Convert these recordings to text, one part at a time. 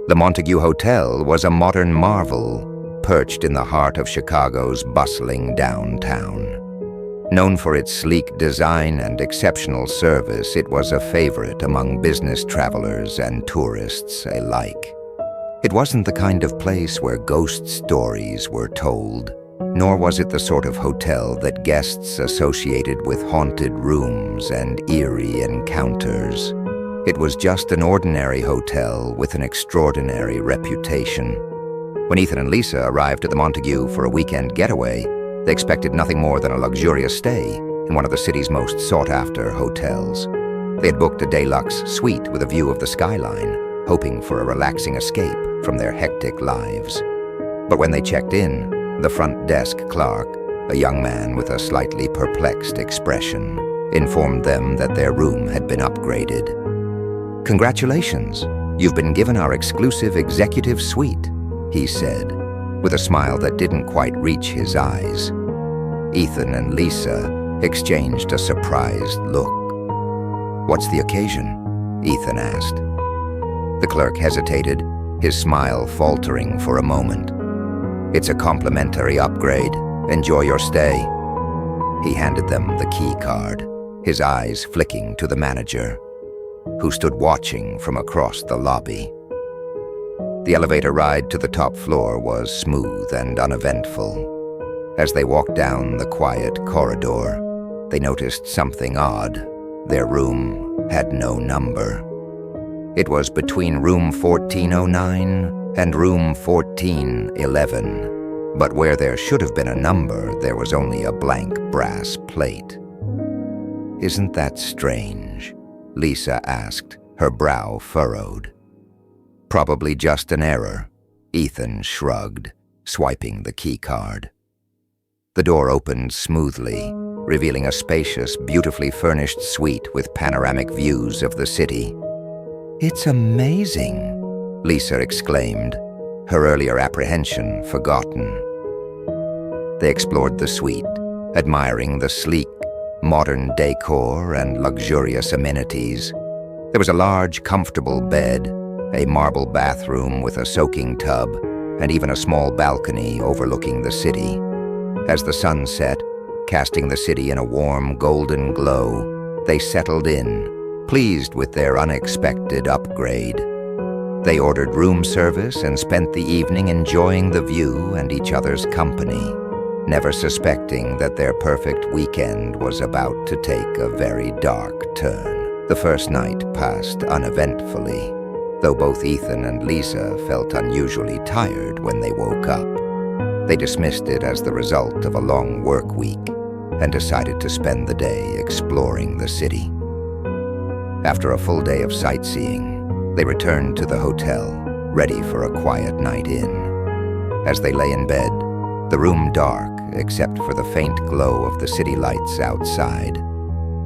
The Montague Hotel was a modern marvel, perched in the heart of Chicago's bustling downtown. Known for its sleek design and exceptional service, it was a favorite among business travelers and tourists alike. It wasn't the kind of place where ghost stories were told, nor was it the sort of hotel that guests associated with haunted rooms and eerie encounters. It was just an ordinary hotel with an extraordinary reputation. When Ethan and Lisa arrived at the Montague for a weekend getaway, they expected nothing more than a luxurious stay in one of the city's most sought-after hotels. They had booked a deluxe suite with a view of the skyline, hoping for a relaxing escape from their hectic lives. But when they checked in, the front desk clerk, a young man with a slightly perplexed expression, informed them that their room had been upgraded. "Congratulations, you've been given our exclusive executive suite," he said, with a smile that didn't quite reach his eyes. Ethan and Lisa exchanged a surprised look. "What's the occasion?" Ethan asked. The clerk hesitated, his smile faltering for a moment. "It's a complimentary upgrade. Enjoy your stay." He handed them the key card, his eyes flicking to the manager, who stood watching from across the lobby. The elevator ride to the top floor was smooth and uneventful. As they walked down the quiet corridor, they noticed something odd. Their room had no number. It was between room 1409 and room 1411, but where there should have been a number, there was only a blank brass plate. "Isn't that strange?" Lisa asked, her brow furrowed. "Probably just an error," Ethan shrugged, swiping the key card. The door opened smoothly, revealing a spacious, beautifully furnished suite with panoramic views of the city. "It's amazing," Lisa exclaimed, her earlier apprehension forgotten. They explored the suite, admiring the sleek, modern decor and luxurious amenities. There was a large, comfortable bed, a marble bathroom with a soaking tub, and even a small balcony overlooking the city. As the sun set, casting the city in a warm, golden glow, they settled in, pleased with their unexpected upgrade. They ordered room service and spent the evening enjoying the view and each other's company, never suspecting that their perfect weekend was about to take a very dark turn. The first night passed uneventfully, though both Ethan and Lisa felt unusually tired when they woke up. They dismissed it as the result of a long work week and decided to spend the day exploring the city. After a full day of sightseeing, they returned to the hotel, ready for a quiet night in. As they lay in bed, the room dark except for the faint glow of the city lights outside,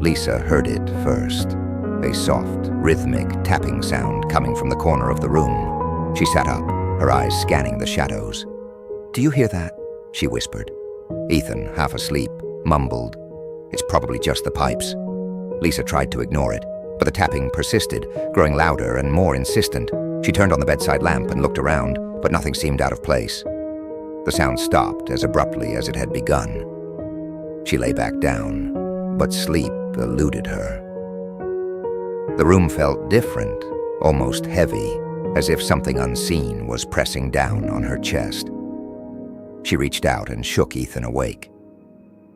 Lisa heard it first, a soft, rhythmic tapping sound coming from the corner of the room. She sat up, her eyes scanning the shadows. "Do you hear that?" she whispered. Ethan, half asleep, mumbled, "It's probably just the pipes." Lisa tried to ignore it, but the tapping persisted, growing louder and more insistent. She turned on the bedside lamp and looked around, but nothing seemed out of place. The sound stopped as abruptly as it had begun. She lay back down, but sleep eluded her. The room felt different, almost heavy, as if something unseen was pressing down on her chest. She reached out and shook Ethan awake.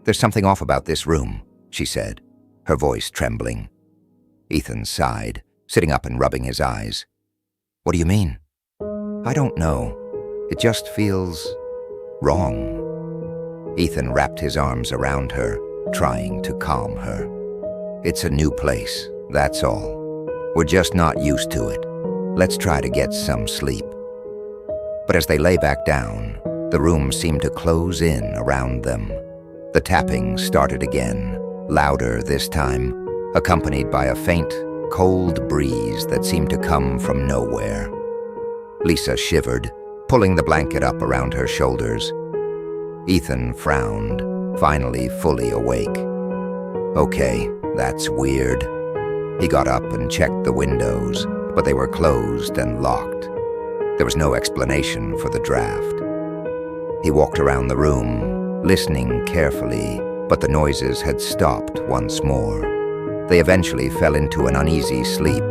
"There's something off about this room," she said, her voice trembling. Ethan sighed, sitting up and rubbing his eyes. "What do you mean?" "I don't know. It just feels wrong." Ethan wrapped his arms around her, trying to calm her. "It's a new place, that's all. We're just not used to it. Let's try to get some sleep." But as they lay back down, the room seemed to close in around them. The tapping started again, louder this time, accompanied by a faint, cold breeze that seemed to come from nowhere. Lisa shivered, pulling the blanket up around her shoulders. Ethan frowned, finally fully awake. "Okay, that's weird." He got up and checked the windows, but they were closed and locked. There was no explanation for the draft. He walked around the room, listening carefully, but the noises had stopped once more. They eventually fell into an uneasy sleep,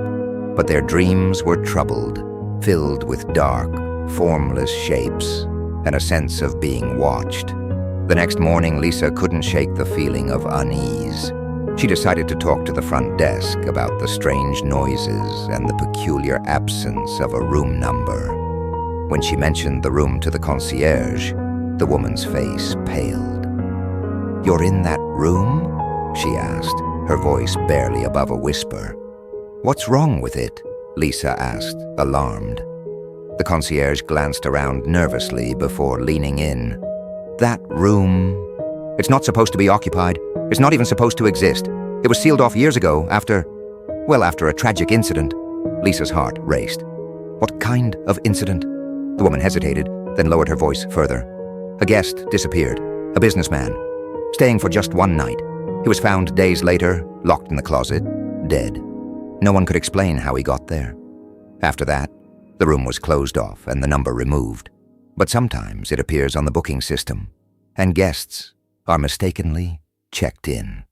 but their dreams were troubled, filled with dark, formless shapes, and a sense of being watched. The next morning, Lisa couldn't shake the feeling of unease. She decided to talk to the front desk about the strange noises and the peculiar absence of a room number. When she mentioned the room to the concierge, the woman's face paled. "You're in that room?" she asked, her voice barely above a whisper. "What's wrong with it?" Lisa asked, alarmed. The concierge glanced around nervously before leaning in. "That room... It's not supposed to be occupied. It's not even supposed to exist. It was sealed off years ago after a tragic incident." Lisa's heart raced. "What kind of incident?" The woman hesitated, then lowered her voice further. "A guest disappeared, a businessman, staying for just one night. He was found days later, locked in the closet, dead. No one could explain how he got there. After that, the room was closed off and the number removed. But sometimes it appears on the booking system, and guests are mistakenly checked in."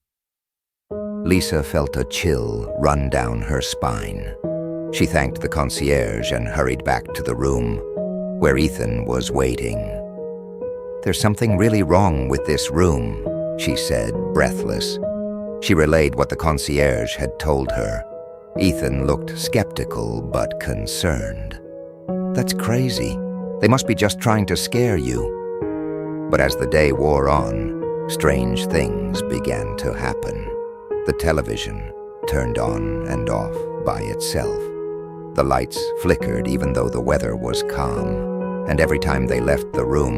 Lisa felt a chill run down her spine. She thanked the concierge and hurried back to the room, where Ethan was waiting. "There's something really wrong with this room," she said, breathless. She relayed what the concierge had told her. Ethan looked skeptical but concerned. "That's crazy. They must be just trying to scare you." But as the day wore on, strange things began to happen. The television turned on and off by itself. The lights flickered even though the weather was calm, and every time they left the room,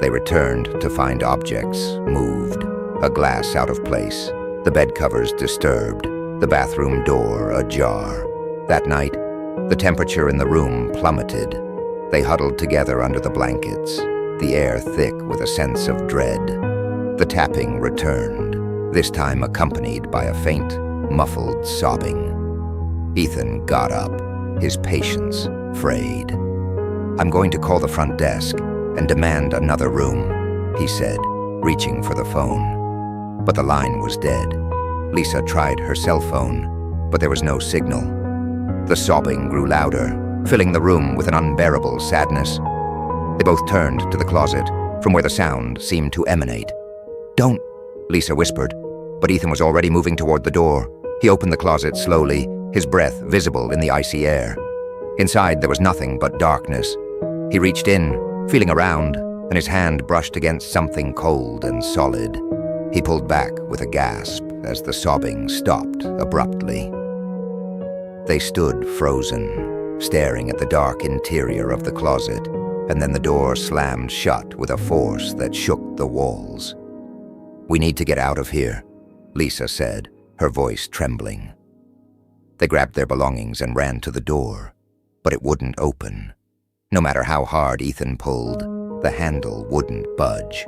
they returned to find objects moved, a glass out of place, the bed covers disturbed, the bathroom door ajar. That night, the temperature in the room plummeted. They huddled together under the blankets, the air thick with a sense of dread. The tapping returned, this time accompanied by a faint, muffled sobbing. Ethan got up, his patience frayed. "I'm going to call the front desk and demand another room," he said, reaching for the phone. But the line was dead. Lisa tried her cell phone, but there was no signal. The sobbing grew louder, filling the room with an unbearable sadness. They both turned to the closet, from where the sound seemed to emanate. "Don't," Lisa whispered, but Ethan was already moving toward the door. He opened the closet slowly, his breath visible in the icy air. Inside there was nothing but darkness. He reached in, feeling around, and his hand brushed against something cold and solid. He pulled back with a gasp as the sobbing stopped abruptly. They stood frozen, staring at the dark interior of the closet, and then the door slammed shut with a force that shook the walls. "We need to get out of here," Lisa said, her voice trembling. They grabbed their belongings and ran to the door, but it wouldn't open. No matter how hard Ethan pulled, the handle wouldn't budge.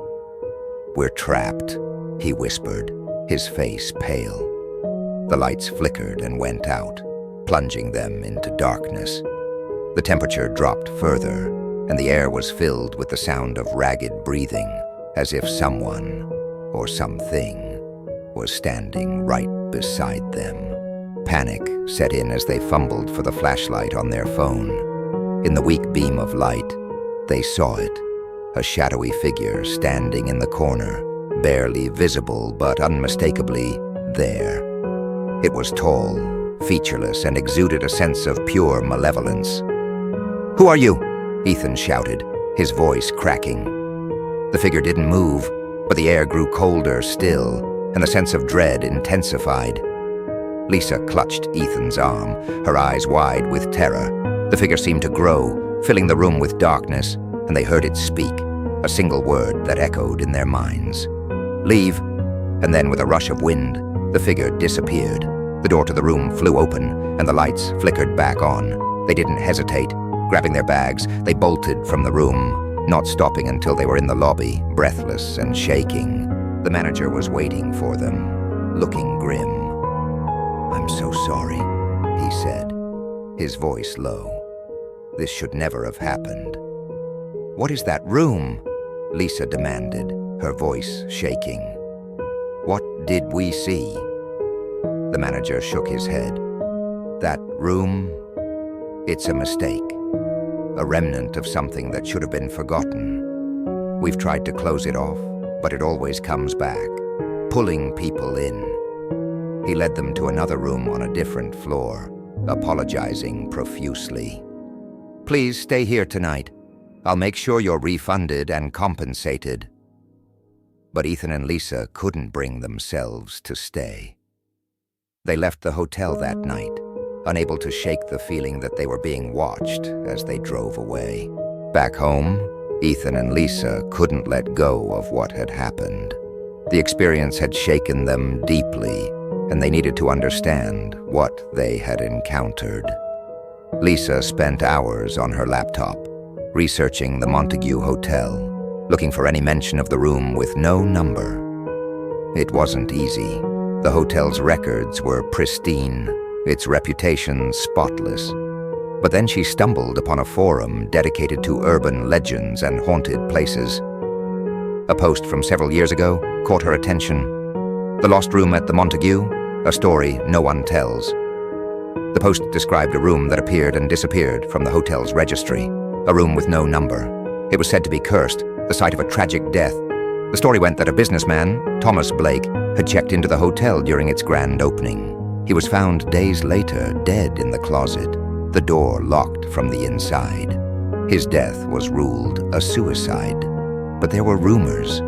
"We're trapped," he whispered, his face pale. The lights flickered and went out, plunging them into darkness. The temperature dropped further, and the air was filled with the sound of ragged breathing, as if someone, or something, was standing right beside them. Panic set in as they fumbled for the flashlight on their phone. In the weak beam of light, they saw it, a shadowy figure standing in the corner, barely visible but unmistakably there. It was tall, featureless, and exuded a sense of pure malevolence. "Who are you?" Ethan shouted, his voice cracking. The figure didn't move, but the air grew colder still, and the sense of dread intensified. Lisa clutched Ethan's arm, her eyes wide with terror. The figure seemed to grow, filling the room with darkness, and they heard it speak, a single word that echoed in their minds. "Leave." And then with a rush of wind, the figure disappeared. The door to the room flew open, and the lights flickered back on. They didn't hesitate. Grabbing their bags, they bolted from the room, not stopping until they were in the lobby, breathless and shaking. The manager was waiting for them, looking grim. "I'm so sorry," he said, his voice low. This should never have happened. "What is that room?" Lisa demanded, her voice shaking. "What did we see?" The manager shook his head. "That room? It's a mistake. A remnant of something that should have been forgotten. We've tried to close it off, but it always comes back, pulling people in." He led them to another room on a different floor, apologizing profusely. "Please stay here tonight. I'll make sure you're refunded and compensated." But Ethan and Lisa couldn't bring themselves to stay. They left the hotel that night, unable to shake the feeling that they were being watched as they drove away. Back home, Ethan and Lisa couldn't let go of what had happened. The experience had shaken them deeply, and they needed to understand what they had encountered. Lisa spent hours on her laptop, researching the Montague Hotel, looking for any mention of the room with no number. It wasn't easy. The hotel's records were pristine, its reputation spotless. But then she stumbled upon a forum dedicated to urban legends and haunted places. A post from several years ago caught her attention. "The Lost Room at the Montague, a story no one tells." The post described a room that appeared and disappeared from the hotel's registry, a room with no number. It was said to be cursed, the site of a tragic death. The story went that a businessman, Thomas Blake, had checked into the hotel during its grand opening. He was found days later, dead in the closet, the door locked from the inside. His death was ruled a suicide, but there were rumors,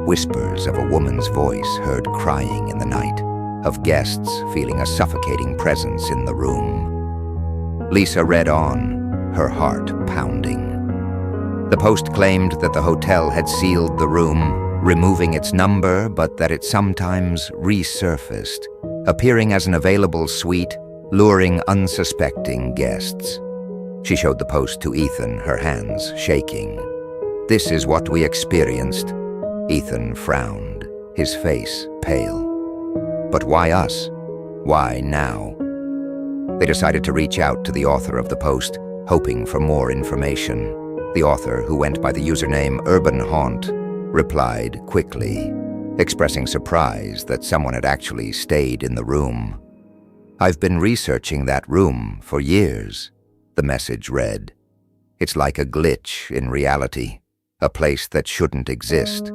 whispers of a woman's voice heard crying in the night, of guests feeling a suffocating presence in the room. Lisa read on, her heart pounding. The post claimed that the hotel had sealed the room, removing its number, but that it sometimes resurfaced, appearing as an available suite, luring unsuspecting guests. She showed the post to Ethan, her hands shaking. "This is what we experienced." Ethan frowned, his face pale. "But why us? Why now?" They decided to reach out to the author of the post, hoping for more information. The author, who went by the username Urban Haunt, replied quickly, expressing surprise that someone had actually stayed in the room. "I've been researching that room for years," the message read. "It's like a glitch in reality, a place that shouldn't exist.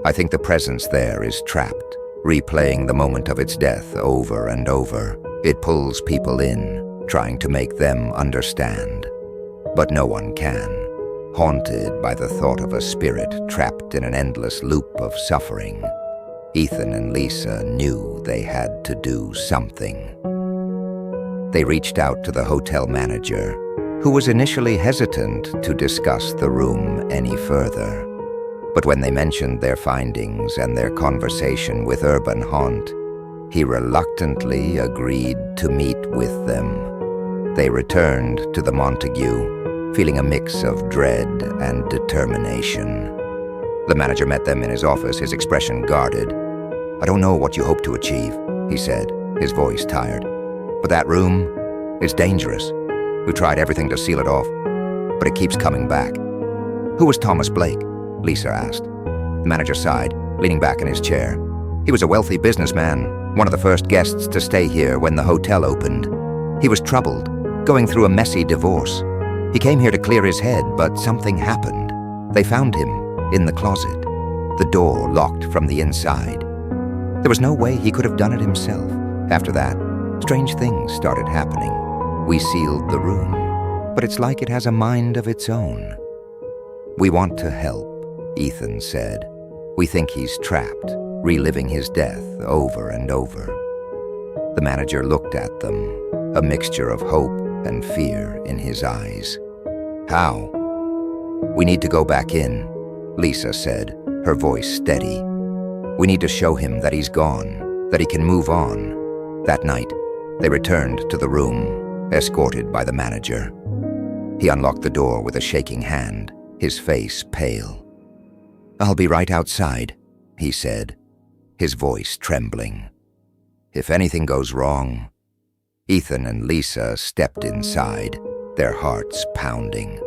I think the presence there is trapped, replaying the moment of its death over and over. It pulls people in, trying to make them understand. But no one can, haunted by the thought of a spirit trapped in an endless loop of suffering. Ethan and Lisa knew they had to do something. They reached out to the hotel manager, who was initially hesitant to discuss the room any further. But when they mentioned their findings and their conversation with Urban Haunt, he reluctantly agreed to meet with them. They returned to the Montague, feeling a mix of dread and determination. The manager met them in his office, his expression guarded. "I don't know what you hope to achieve," he said, his voice tired. "But that room is dangerous. We've tried everything to seal it off, but it keeps coming back." "Who was Thomas Blake?" Lisa asked. The manager sighed, leaning back in his chair. "He was a wealthy businessman, one of the first guests to stay here when the hotel opened. He was troubled, going through a messy divorce. He came here to clear his head, but something happened. They found him in the closet, the door locked from the inside. There was no way he could have done it himself. After that, strange things started happening. We sealed the room, but it's like it has a mind of its own." "We want to help," Ethan said. "We think he's trapped, reliving his death over and over." The manager looked at them, a mixture of hope and fear in his eyes. "How?" "We need to go back in," Lisa said, her voice steady. "We need to show him that he's gone, that he can move on." That night, they returned to the room, escorted by the manager. He unlocked the door with a shaking hand, his face pale. "I'll be right outside," he said, his voice trembling. "If anything goes wrong..." Ethan and Lisa stepped inside, their hearts pounding.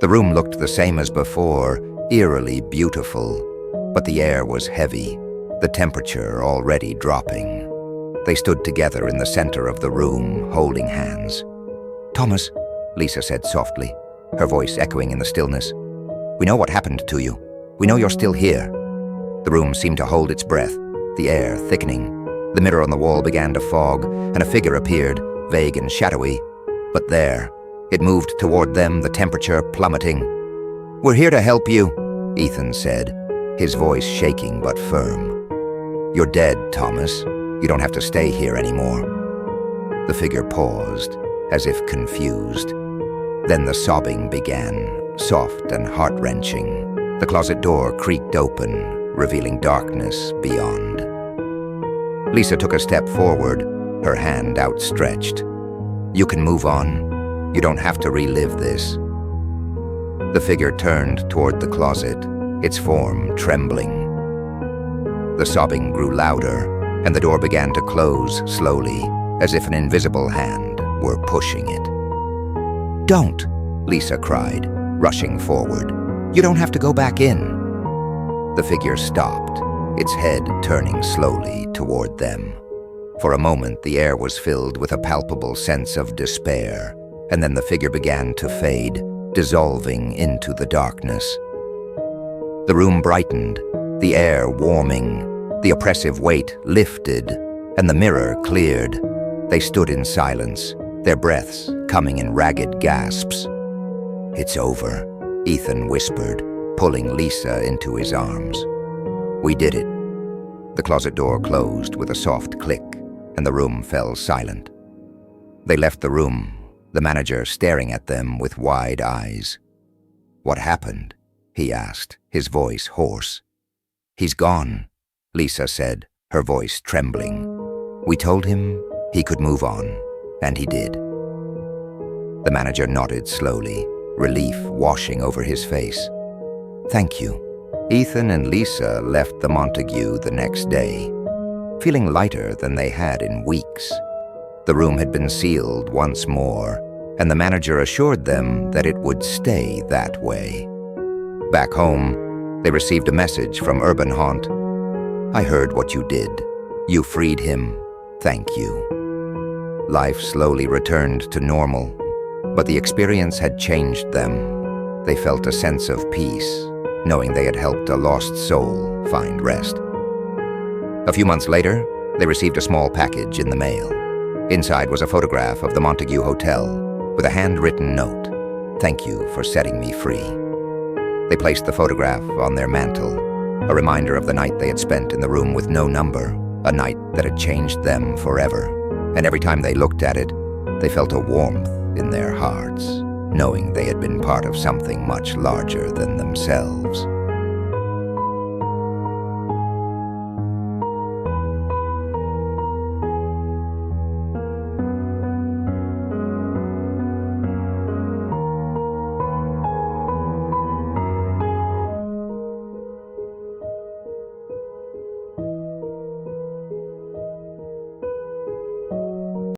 The room looked the same as before, eerily beautiful, but the air was heavy, the temperature already dropping. They stood together in the center of the room, holding hands. "Thomas," Lisa said softly, her voice echoing in the stillness. "We know what happened to you. We know you're still here." The room seemed to hold its breath, the air thickening. The mirror on the wall began to fog, and a figure appeared, vague and shadowy. But there, it moved toward them, the temperature plummeting. "We're here to help you," Ethan said, his voice shaking but firm. "You're dead, Thomas. You don't have to stay here anymore." The figure paused, as if confused. Then the sobbing began, soft and heart-wrenching. The closet door creaked open, revealing darkness beyond. Lisa took a step forward, her hand outstretched. "You can move on. You don't have to relive this." The figure turned toward the closet, its form trembling. The sobbing grew louder, and the door began to close slowly, as if an invisible hand were pushing it. "Don't!" Lisa cried, rushing forward. "You don't have to go back in." The figure stopped, its head turning slowly toward them. For a moment, the air was filled with a palpable sense of despair, and then the figure began to fade, dissolving into the darkness. The room brightened, the air warming, the oppressive weight lifted, and the mirror cleared. They stood in silence, their breaths coming in ragged gasps. "It's over," Ethan whispered, pulling Lisa into his arms. "We did it." The closet door closed with a soft click, and the room fell silent. They left the room, the manager staring at them with wide eyes. "What happened?" he asked, his voice hoarse. "He's gone," Lisa said, her voice trembling. "We told him he could move on, and he did." The manager nodded slowly, relief washing over his face. "Thank you." Ethan and Lisa left the Montague the next day, feeling lighter than they had in weeks. The room had been sealed once more, and the manager assured them that it would stay that way. Back home, they received a message from Urban Haunt. "I heard what you did. You freed him. Thank you." Life slowly returned to normal, but the experience had changed them. They felt a sense of peace, knowing they had helped a lost soul find rest. A few months later, they received a small package in the mail. Inside was a photograph of the Montague Hotel, with a handwritten note, "Thank you for setting me free." They placed the photograph on their mantle, a reminder of the night they had spent in the room with no number, a night that had changed them forever. And every time they looked at it, they felt a warmth in their hearts, knowing they had been part of something much larger than themselves.